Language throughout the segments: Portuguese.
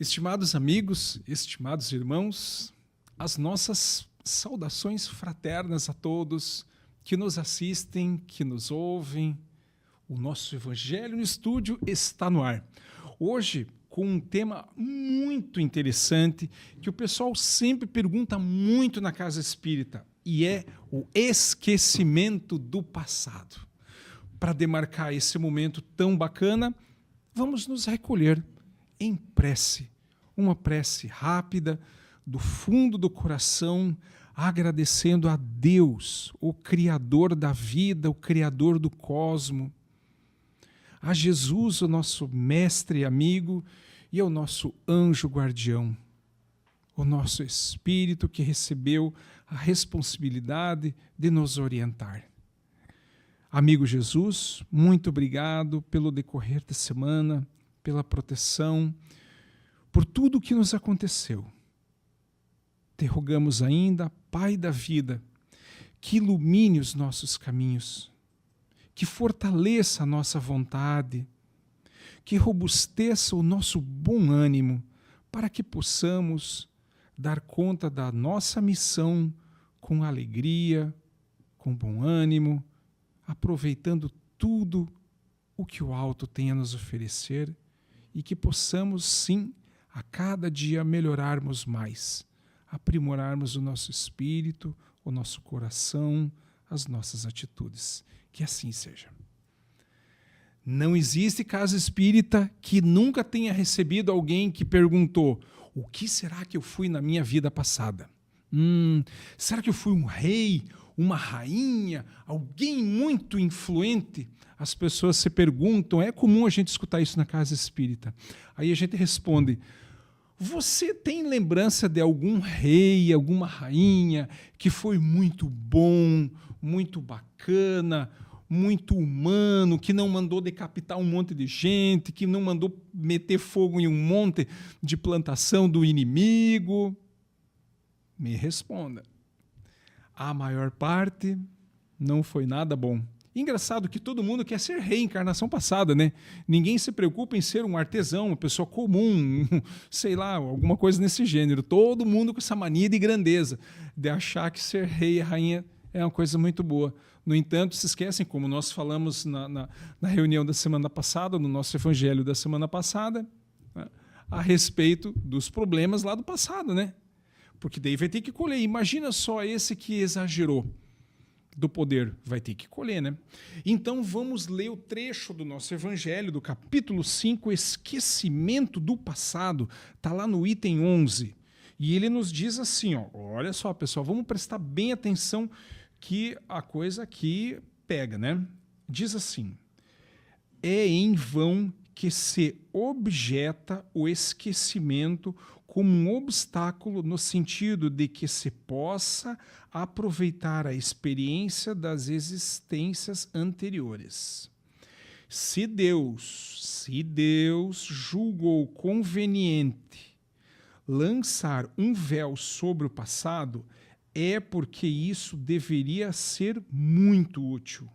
Estimados amigos, estimados irmãos, as nossas saudações fraternas a todos que nos assistem, que nos ouvem. O nosso Evangelho no Estúdio está no ar. Hoje, com um tema muito interessante, que o pessoal sempre pergunta muito na Casa Espírita, e é o esquecimento do passado. Para demarcar esse momento tão bacana, vamos nos recolher em prece, uma prece rápida, do fundo do coração, agradecendo a Deus, o Criador da vida, o Criador do cosmo, a Jesus, o nosso mestre e amigo, e ao nosso anjo guardião, o nosso Espírito que recebeu a responsabilidade de nos orientar. Amigo Jesus, muito obrigado pelo decorrer da semana, pela proteção, por tudo o que nos aconteceu. Te rogamos ainda, Pai da vida, que ilumine os nossos caminhos, que fortaleça a nossa vontade, que robusteça o nosso bom ânimo, para que possamos dar conta da nossa missão com alegria, com bom ânimo, aproveitando tudo o que o alto tem a nos oferecer e que possamos, sim, a cada dia melhorarmos mais, aprimorarmos o nosso espírito, o nosso coração, as nossas atitudes. Que assim seja. Não existe casa espírita que nunca tenha recebido alguém que perguntou: o que será que eu fui na minha vida passada? Será que eu fui um rei, uma rainha, alguém muito influente? As pessoas se perguntam, é comum a gente escutar isso na casa espírita. Aí a gente responde: você tem lembrança de algum rei, alguma rainha que foi muito bom, muito bacana, muito humano, que não mandou decapitar um monte de gente, que não mandou meter fogo em um monte de plantação do inimigo? Me responda. A maior parte não foi nada bom. Engraçado que todo mundo quer ser rei em encarnação passada, né? Ninguém se preocupa em ser um artesão, uma pessoa comum, sei lá, alguma coisa nesse gênero. Todo mundo com essa mania de grandeza, de achar que ser rei e rainha é uma coisa muito boa. No entanto, se esquecem, como nós falamos na reunião da semana passada, no nosso evangelho da semana passada, né, a respeito dos problemas lá do passado, né? Porque daí vai ter que colher. Imagina só esse que exagerou do poder, vai ter que colher, né? Então vamos ler o trecho do nosso evangelho, do capítulo 5, esquecimento do passado. Está lá no item 11. E ele nos diz assim, ó, olha só, pessoal, vamos prestar bem atenção que a coisa aqui pega, né? Diz assim: é em vão que se objeta o esquecimento como um obstáculo no sentido de que se possa aproveitar a experiência das existências anteriores. Se Deus julgou conveniente lançar um véu sobre o passado, é porque isso deveria ser muito útil.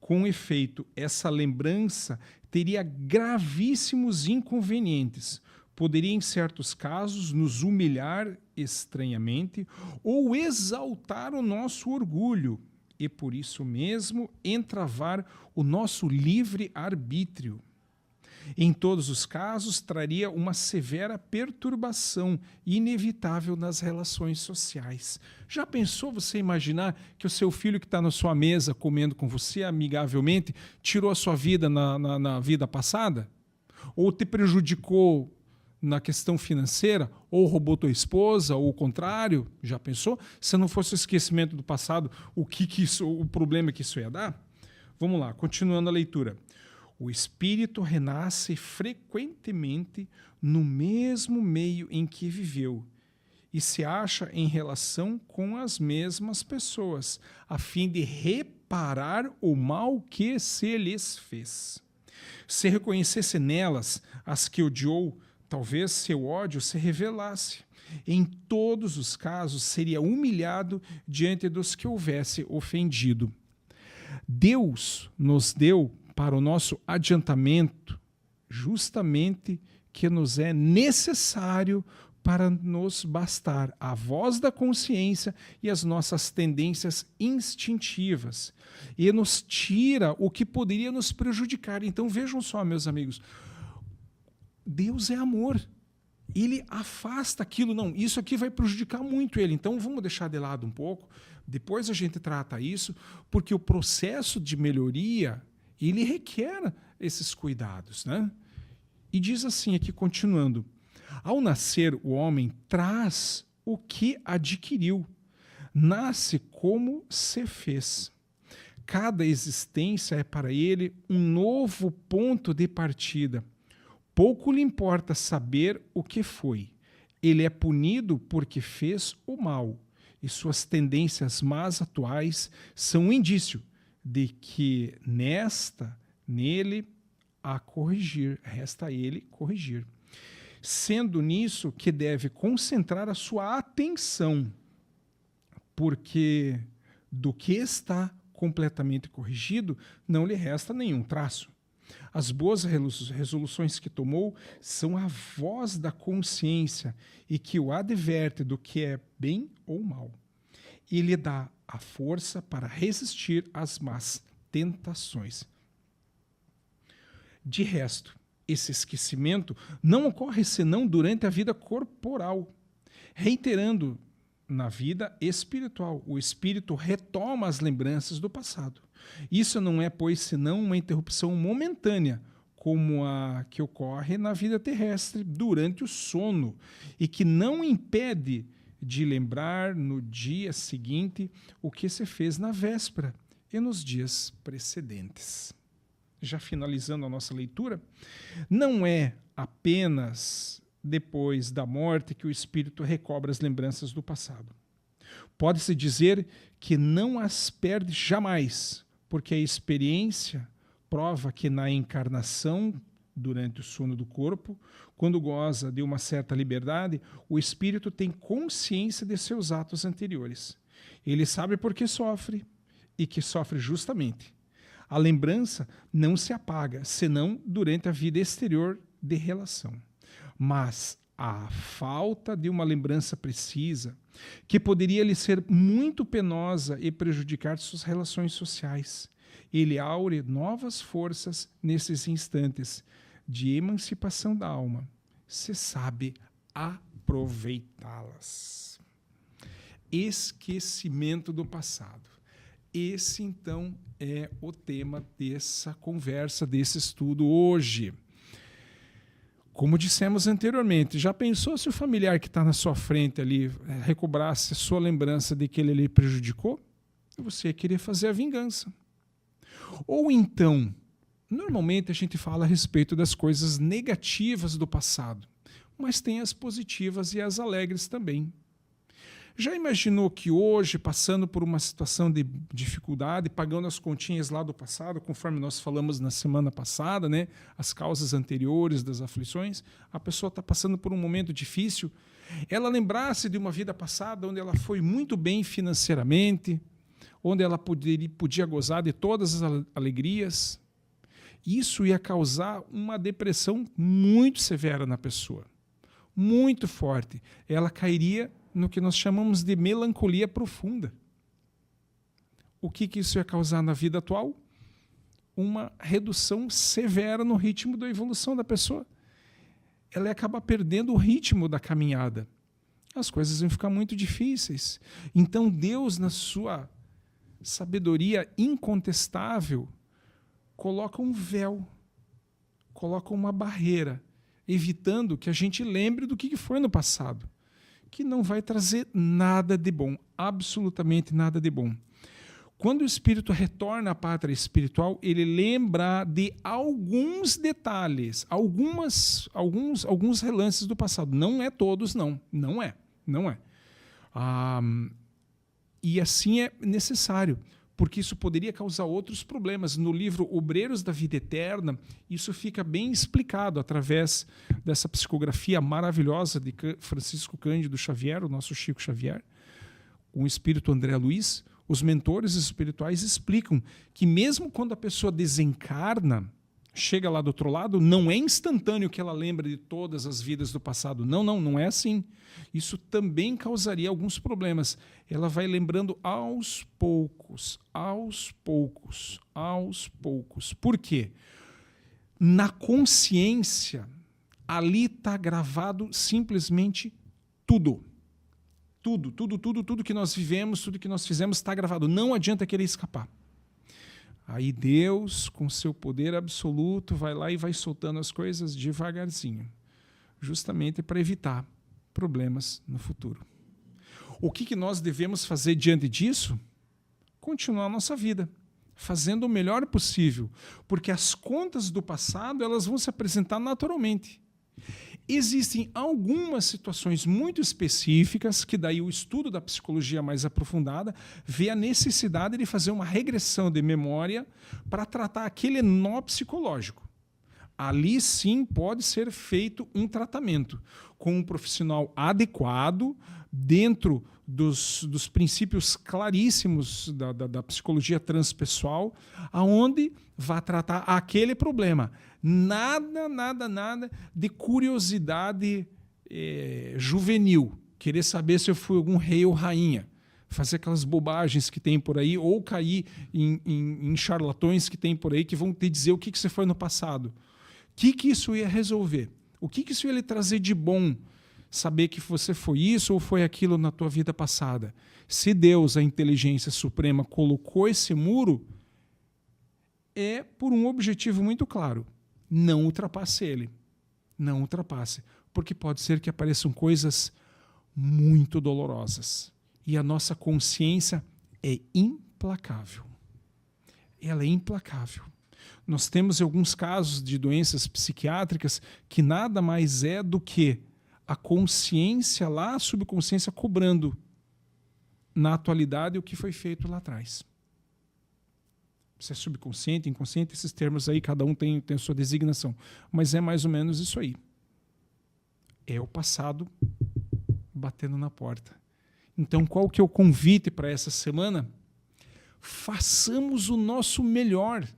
Com efeito, essa lembrança teria gravíssimos inconvenientes. Poderia, em certos casos, nos humilhar estranhamente ou exaltar o nosso orgulho e, por isso mesmo, entravar o nosso livre-arbítrio. Em todos os casos, traria uma severa perturbação inevitável nas relações sociais. Já pensou você imaginar que o seu filho que está na sua mesa comendo com você amigavelmente tirou a sua vida na vida passada? Ou te prejudicou na questão financeira, ou roubou tua esposa, ou o contrário? Já pensou? Se não fosse o esquecimento do passado, o problema que isso ia dar? Vamos lá, continuando a leitura. O espírito renasce frequentemente no mesmo meio em que viveu e se acha em relação com as mesmas pessoas, a fim de reparar o mal que se lhes fez. Se reconhecesse nelas as que odiou, talvez seu ódio se revelasse. Em todos os casos, seria humilhado diante dos que houvesse ofendido. Deus nos deu para o nosso adiantamento justamente que nos é necessário para nos bastar a voz da consciência e as nossas tendências instintivas. E nos tira o que poderia nos prejudicar. Então vejam só, meus amigos, Deus é amor. Ele afasta aquilo, não, isso aqui vai prejudicar muito ele, então vamos deixar de lado um pouco, depois a gente trata isso, porque o processo de melhoria, ele requer esses cuidados, né? E diz assim aqui, continuando, ao nascer o homem traz o que adquiriu, nasce como se fez. Cada existência é para ele um novo ponto de partida. Pouco lhe importa saber o que foi. Ele é punido porque fez o mal, e suas tendências más atuais são um indício de que nele a corrigir, resta a ele corrigir. Sendo nisso que deve concentrar a sua atenção, porque do que está completamente corrigido não lhe resta nenhum traço. As boas resoluções que tomou são a voz da consciência e que o adverte do que é bem ou mal. E lhe dá a força para resistir às más tentações. De resto, esse esquecimento não ocorre senão durante a vida corporal. Reiterando na vida espiritual, o espírito retoma as lembranças do passado. Isso não é, pois, senão uma interrupção momentânea, como a que ocorre na vida terrestre durante o sono, e que não impede de lembrar no dia seguinte o que se fez na véspera e nos dias precedentes. Já finalizando a nossa leitura, não é apenas depois da morte que o espírito recobra as lembranças do passado. Pode-se dizer que não as perde jamais, porque a experiência prova que na encarnação, durante o sono do corpo, quando goza de uma certa liberdade, o espírito tem consciência de seus atos anteriores. Ele sabe por que sofre e que sofre justamente. A lembrança não se apaga, senão durante a vida exterior de relação. Mas a falta de uma lembrança precisa, que poderia lhe ser muito penosa e prejudicar suas relações sociais. Ele aure novas forças nesses instantes de emancipação da alma, se sabe aproveitá-las. Esquecimento do passado. Esse, então, é o tema dessa conversa, desse estudo hoje. Como dissemos anteriormente, já pensou se o familiar que está na sua frente ali recobrasse a sua lembrança de que ele lhe prejudicou? Você ia querer fazer a vingança. Ou então, normalmente a gente fala a respeito das coisas negativas do passado, mas tem as positivas e as alegres também. Já imaginou que hoje, passando por uma situação de dificuldade, pagando as continhas lá do passado, conforme nós falamos na semana passada, né, as causas anteriores das aflições, a pessoa está passando por um momento difícil, ela lembrasse de uma vida passada onde ela foi muito bem financeiramente, onde ela podia gozar de todas as alegrias. Isso ia causar uma depressão muito severa na pessoa, muito forte. Ela cairia no que nós chamamos de melancolia profunda. O que isso ia causar na vida atual? Uma redução severa no ritmo da evolução da pessoa. Ela ia acabar perdendo o ritmo da caminhada. As coisas iam ficar muito difíceis. Então Deus, na sua sabedoria incontestável, coloca um véu, coloca uma barreira, evitando que a gente lembre do que foi no passado, que não vai trazer nada de bom, absolutamente nada de bom. Quando o espírito retorna à pátria espiritual, ele lembra de alguns detalhes, alguns relances do passado. Não é todos, não é. E assim é necessário, porque isso poderia causar outros problemas. No livro Obreiros da Vida Eterna, isso fica bem explicado através dessa psicografia maravilhosa de Francisco Cândido Xavier, o nosso Chico Xavier, com o espírito André Luiz. Os mentores espirituais explicam que mesmo quando a pessoa desencarna, chega lá do outro lado, não é instantâneo que ela lembra de todas as vidas do passado. Não é assim. Isso também causaria alguns problemas. Ela vai lembrando aos poucos. Por quê? Na consciência, ali está gravado simplesmente tudo. Tudo que nós vivemos, tudo que nós fizemos está gravado. Não adianta querer escapar. Aí Deus, com seu poder absoluto, vai lá e vai soltando as coisas devagarzinho, justamente para evitar problemas no futuro. O que nós devemos fazer diante disso? Continuar a nossa vida, fazendo o melhor possível, porque as contas do passado elas vão se apresentar naturalmente. Existem algumas situações muito específicas que daí o estudo da psicologia mais aprofundada vê a necessidade de fazer uma regressão de memória para tratar aquele nó psicológico. Ali sim pode ser feito um tratamento com um profissional adequado dentro dos princípios claríssimos da psicologia transpessoal, aonde vai tratar aquele problema. Nada de curiosidade juvenil, querer saber se eu fui algum rei ou rainha, fazer aquelas bobagens que tem por aí, ou cair em charlatões que tem por aí que vão te dizer o que você foi no passado. O que isso ia resolver? O que isso ia lhe trazer de bom? Saber que você foi isso ou foi aquilo na tua vida passada. Se Deus, a inteligência suprema, colocou esse muro, é por um objetivo muito claro. Não ultrapasse ele. Não ultrapasse. Porque pode ser que apareçam coisas muito dolorosas. E a nossa consciência é implacável. Ela é implacável. Nós temos alguns casos de doenças psiquiátricas que nada mais é do que a consciência lá, a subconsciência cobrando na atualidade o que foi feito lá atrás. Se é subconsciente, inconsciente, esses termos aí, cada um tem a sua designação. Mas é mais ou menos isso aí. É o passado batendo na porta. Então, qual que é o convite para essa semana? Façamos o nosso melhor.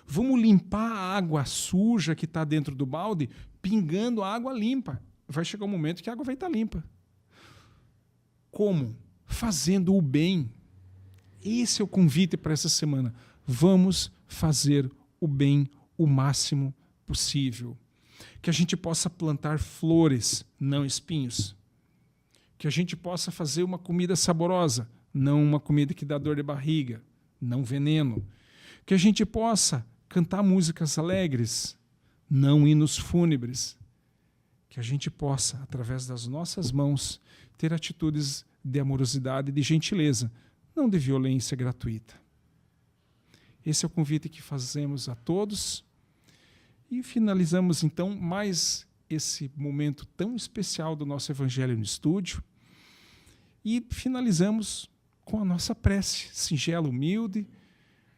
Vamos limpar a água suja que está dentro do balde, pingando a água limpa. Vai chegar um momento que a água vai estar limpa. Como? Fazendo o bem. Esse é o convite para essa semana. Vamos fazer o bem o máximo possível. Que a gente possa plantar flores, não espinhos. Que a gente possa fazer uma comida saborosa, não uma comida que dá dor de barriga, não veneno. Que a gente possa cantar músicas alegres, não hinos fúnebres. Que a gente possa, através das nossas mãos, ter atitudes de amorosidade e de gentileza, não de violência gratuita. Esse é o convite que fazemos a todos. E finalizamos, então, mais esse momento tão especial do nosso Evangelho no Estúdio. E finalizamos com a nossa prece, singela, humilde,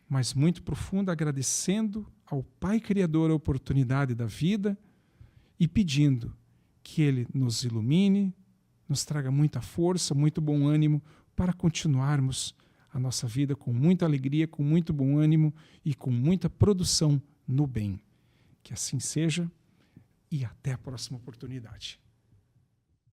mas muito profunda, agradecendo ao Pai Criador a oportunidade da vida e pedindo que Ele nos ilumine, nos traga muita força, muito bom ânimo para continuarmos a nossa vida com muita alegria, com muito bom ânimo e com muita produção no bem. Que assim seja e até a próxima oportunidade.